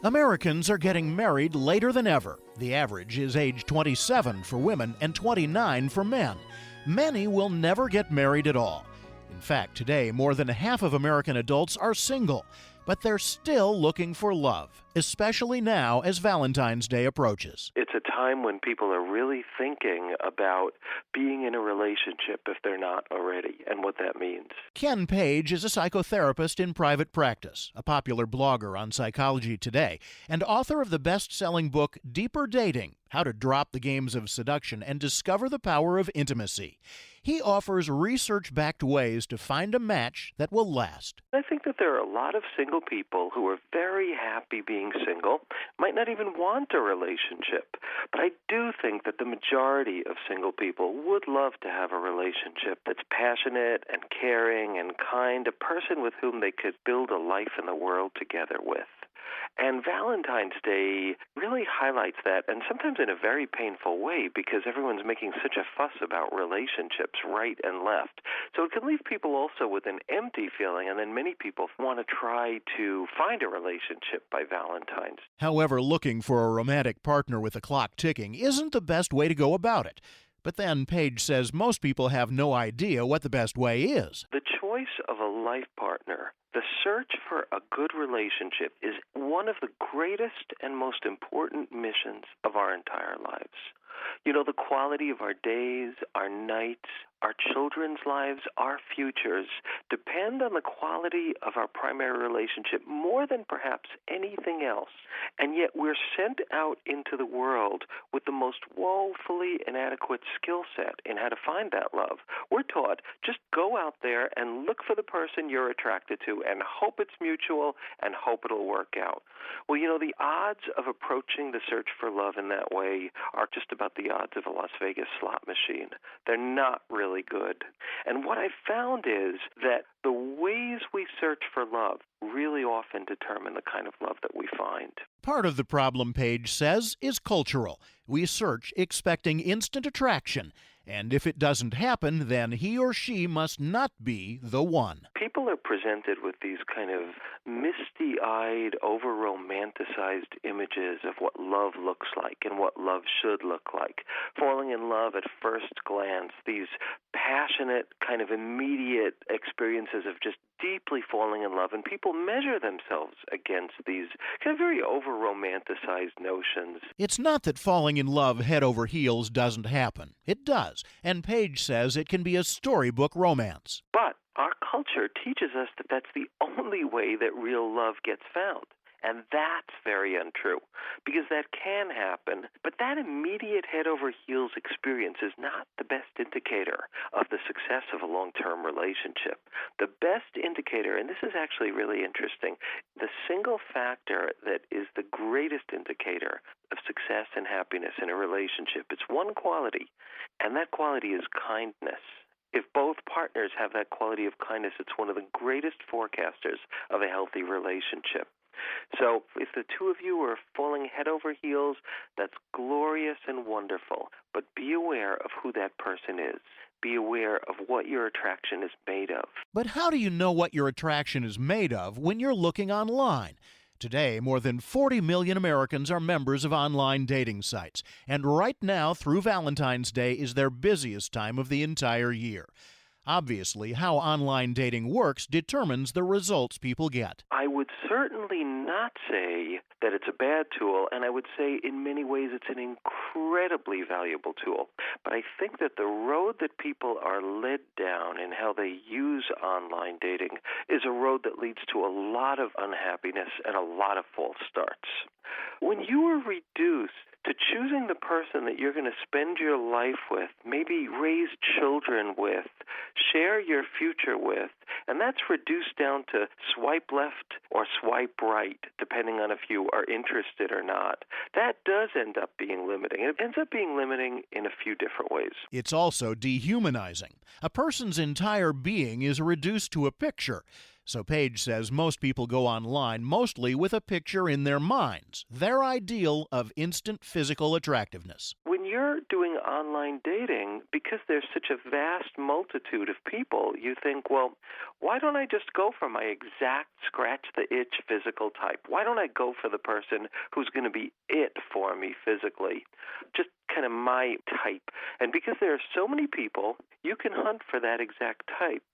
Americans are getting married later than ever. The average is age 27 for women and 29 for men. Many will never get married at all. In fact, today, more than half of American adults are single, but they're still looking for love, especially now as Valentine's Day approaches. It's a time when people are really thinking about being in a relationship if they're not already, and what that means. Ken Page is a psychotherapist in private practice, a popular blogger on Psychology Today, and author of the best-selling book Deeper Dating: How to Drop the Games of Seduction and Discover the Power of Intimacy. He offers research-backed ways to find a match that will last. I think that there are a lot of single people who are very happy being single, might not even want a relationship. But I do think that the majority of single people would love to have a relationship that's passionate and caring and kind, a person with whom they could build a life in the world together with. And Valentine's Day really highlights that, and sometimes in a very painful way, because everyone's making such a fuss about relationships right and left. So it can leave people also with an empty feeling, and then many people want to try to find a relationship by Valentine's. However, looking for a romantic partner with a clock ticking isn't the best way to go about it. But then Page says most people have no idea what the best way is. The choice of a life partner, the search for a good relationship, is one of the greatest and most important missions of our entire lives. You know, the quality of our days, our nights, our children's lives, our futures depend on the quality of our primary relationship more than perhaps anything else. And yet we're sent out into the world with the most woefully inadequate skill set in how to find that love. We're taught, just go out there and look for the person you're attracted to and hope it's mutual and hope it'll work out. Well, you know, the odds of approaching the search for love in that way are just about the odds of a Las Vegas slot machine. They're not really good. And what I found is that the ways we search for love really often determine the kind of love that we find. Part of the problem, Page says, is cultural. We search expecting instant attraction, and if it doesn't happen, then he or she must not be the one. People are presented with these kind of misty-eyed, over-romanticized images of what love looks like and what love should look like. Falling in love at first glance, these passionate, kind of immediate experiences of just deeply falling in love, and people measure themselves against these kind of very over-romanticized notions. It's not that falling in love head over heels doesn't happen. It does, and Page says it can be a storybook romance. But our culture teaches us that that's the only way that real love gets found. And that's very untrue, because that can happen, but that immediate head-over-heels experience is not the best indicator of the success of a long-term relationship. The best indicator, and this is actually really interesting, the single factor that is the greatest indicator of success and happiness in a relationship, it's one quality, and that quality is kindness. If both partners have that quality of kindness, it's one of the greatest forecasters of a healthy relationship. So if the two of you are falling head over heels, that's glorious and wonderful. But be aware of who that person is. Be aware of what your attraction is made of. But how do you know what your attraction is made of when you're looking online? Today, more than 40 million Americans are members of online dating sites, and right now, through Valentine's Day, is their busiest time of the entire year. Obviously, how online dating works determines the results people get. I would certainly not say that it's a bad tool, and I would say in many ways it's an incredibly valuable tool. But I think that the road that people are led down in how they use online dating is a road that leads to a lot of unhappiness and a lot of false starts. When you are reduced to choosing the person that you're going to spend your life with, maybe raise children with, share your future with, and that's reduced down to swipe left or swipe right, depending on if you are interested or not, that does end up being limiting. It ends up being limiting in a few different ways. It's also dehumanizing. A person's entire being is reduced to a picture. So Page says most people go online mostly with a picture in their minds, their ideal of instant physical attractiveness. When you're doing online dating, because there's such a vast multitude of people, you think, well, why don't I just go for my exact scratch-the-itch physical type? Why don't I go for the person who's going to be it for me physically? Just kind of my type. And because there are so many people, you can hunt for that exact type.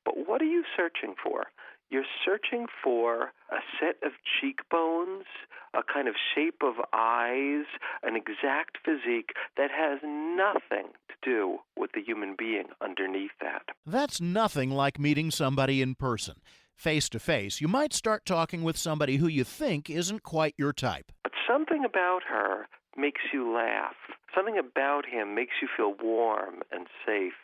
But what are you searching for? You're searching for a set of cheekbones, a kind of shape of eyes, an exact physique that has nothing to do with the human being underneath that. That's nothing like meeting somebody in person. Face to face, you might start talking with somebody who you think isn't quite your type. But something about her makes you laugh. Something about him makes you feel warm and safe.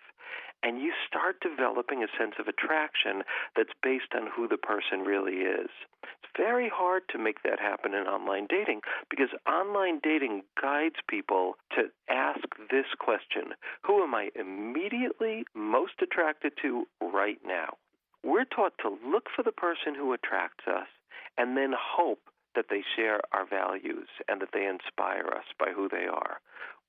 And you start developing a sense of attraction that's based on who the person really is. It's very hard to make that happen in online dating because online dating guides people to ask this question: who am I immediately most attracted to right now? We're taught to look for the person who attracts us and then hope that they share our values and that they inspire us by who they are.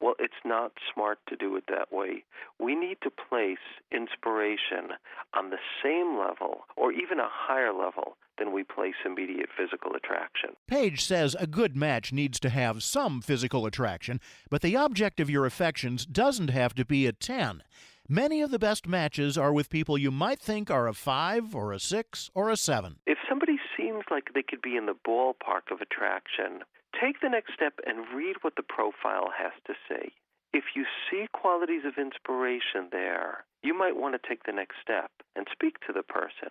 Well, it's not smart to do it that way. We need to place inspiration on the same level or even a higher level than we place immediate physical attraction. Paige says a good match needs to have some physical attraction, but the object of your affections doesn't have to be a 10. Many of the best matches are with people you might think are a 5 or a 6 or a 7. If somebody seems like they could be in the ballpark of attraction, take the next step and read what the profile has to say. If you see qualities of inspiration there, you might want to take the next step and speak to the person.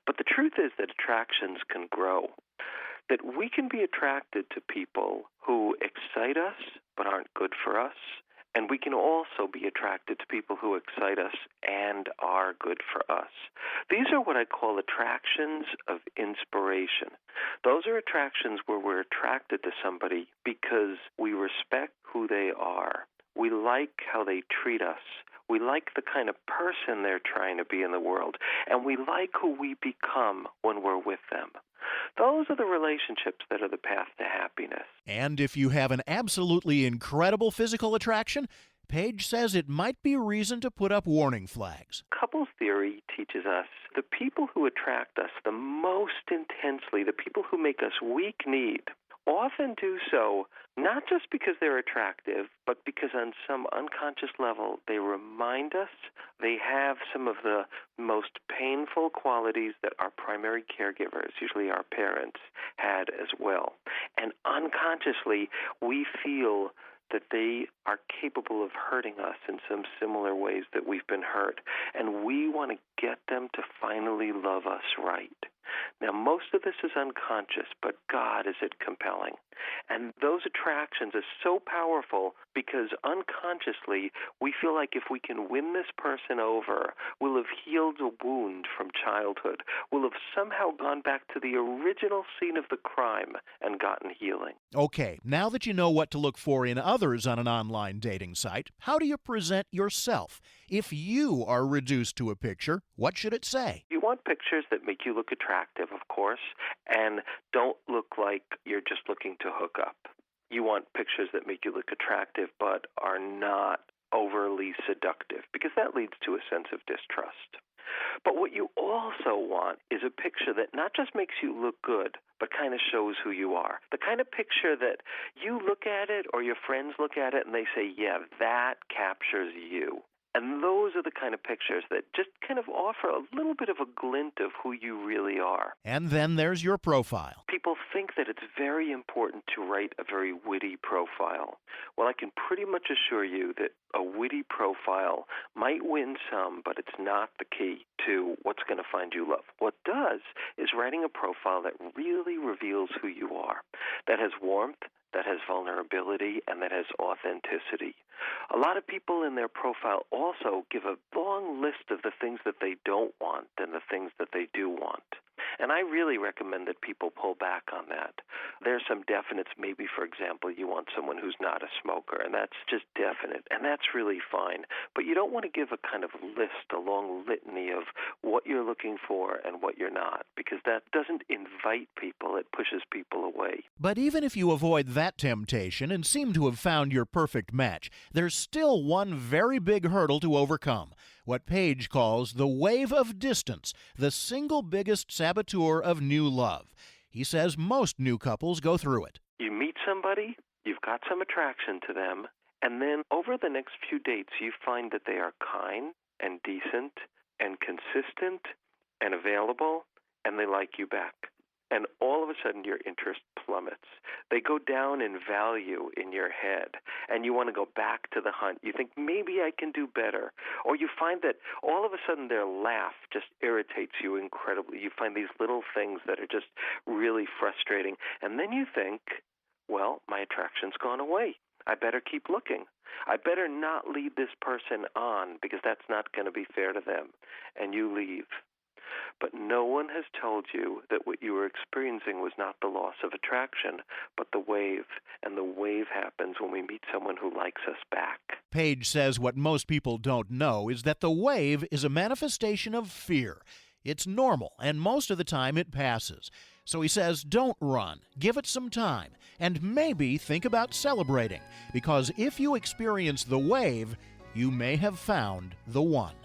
But the truth is that attractions can grow, that we can be attracted to people who excite us but aren't good for us. And we can also be attracted to people who excite us and are good for us. These are what I call attractions of inspiration. Those are attractions where we're attracted to somebody because we respect who they are. We like how they treat us. We like the kind of person they're trying to be in the world. And we like who we become when we're with them. Those are the relationships that are the path to happiness. And if you have an absolutely incredible physical attraction, Paige says it might be reason to put up warning flags. Couples theory teaches us the people who attract us the most intensely, the people who make us weak-kneed, often do so not just because they're attractive, but because on some unconscious level they remind us they have some of the most painful qualities that our primary caregivers, usually our parents, had as well. And unconsciously we feel that they are capable of hurting us in some similar ways that we've been hurt. And we want to get them to finally love us right. Now, most of this is unconscious, but God, is it compelling. And those attractions are so powerful because unconsciously we feel like if we can win this person over, we'll have healed a wound from childhood. We'll have somehow gone back to the original scene of the crime and gotten healing. Okay, now that you know what to look for in others on an online dating site, how do you present yourself? If you are reduced to a picture, what should it say? You want pictures that make you look attractive, of course, and don't look like you're just looking to hook up. You want pictures that make you look attractive but are not overly seductive, because that leads to a sense of distrust. But what you also want is a picture that not just makes you look good, but kind of shows who you are. The kind of picture that you look at it or your friends look at it and they say, yeah, that captures you. And those are the kind of pictures that just kind of offer a little bit of a glint of who you really are. And then there's your profile. People think that it's very important to write a very witty profile. Well, I can pretty much assure you that a witty profile might win some, but it's not the key to what's going to find you love. What does is writing a profile that really reveals who you are, that has warmth, that has vulnerability, and that has authenticity. A lot of people in their profile also give a long list of the things that they don't want and the things that they do want. And I really recommend that people pull back on that. There's some definites. Maybe, for example, you want someone who's not a smoker, and that's just definite, and that's really fine. But you don't want to give a kind of list, a long litany of what you're looking for and what you're not, because that doesn't invite people. It pushes people away. But even if you avoid that temptation and seem to have found your perfect match, there's still one very big hurdle to overcome, what Page calls the wave of distance, the single biggest saboteur of new love. He says most new couples go through it. You meet somebody, you've got some attraction to them, and then over the next few dates you find that they are kind and decent and consistent and available, and they like you back. And all of a sudden your interest plummets. They go down in value in your head, and you want to go back to the hunt. You think, maybe I can do better. Or you find that all of a sudden their laugh just irritates you incredibly. You find these little things that are just really frustrating. And then you think, well, my attraction's gone away. I better keep looking. I better not lead this person on, because that's not going to be fair to them. And you leave. But no one has told you that what you were experiencing was not the loss of attraction, but the wave. And the wave happens when we meet someone who likes us back. Page says what most people don't know is that the wave is a manifestation of fear. It's normal, and most of the time it passes. So he says, don't run. Give it some time, and maybe think about celebrating, because if you experience the wave, you may have found the one.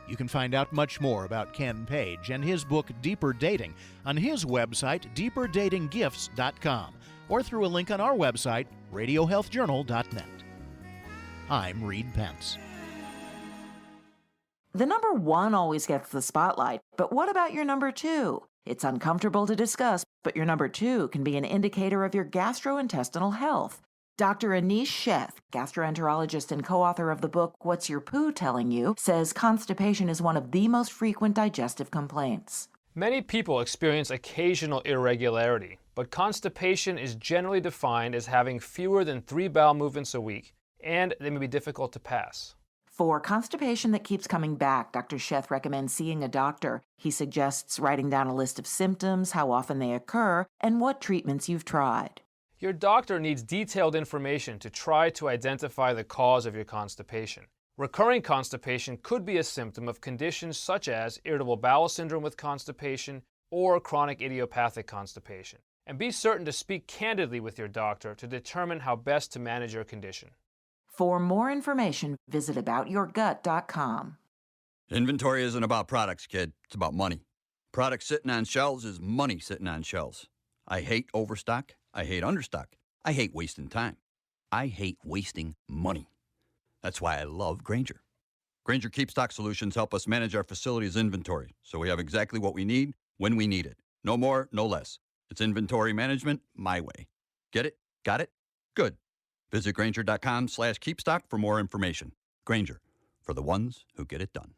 You can find out much more about Ken Page and his book, Deeper Dating, on his website, deeperdatinggifts.com, or through a link on our website, radiohealthjournal.net. I'm Reed Pence. The number one always gets the spotlight, but what about your number two? It's uncomfortable to discuss, but your number two can be an indicator of your gastrointestinal health. Dr. Anish Sheth, gastroenterologist and co-author of the book What's Your Poo Telling You, says constipation is one of the most frequent digestive complaints. Many people experience occasional irregularity, but constipation is generally defined as having fewer than 3 bowel movements a week, and they may be difficult to pass. For constipation that keeps coming back, Dr. Sheth recommends seeing a doctor. He suggests writing down a list of symptoms, how often they occur, and what treatments you've tried. Your doctor needs detailed information to try to identify the cause of your constipation. Recurring constipation could be a symptom of conditions such as irritable bowel syndrome with constipation or chronic idiopathic constipation. And be certain to speak candidly with your doctor to determine how best to manage your condition. For more information, visit aboutyourgut.com. Inventory isn't about products, kid. It's about money. Products sitting on shelves is money sitting on shelves. I hate overstock. I hate understock. I hate wasting time. I hate wasting money. That's why I love Grainger. Grainger KeepStock Solutions help us manage our facility's inventory, so we have exactly what we need when we need it. No more, no less. It's inventory management my way. Get it? Got it? Good. Visit Grainger.com/keepstock for more information. Grainger, for the ones who get it done.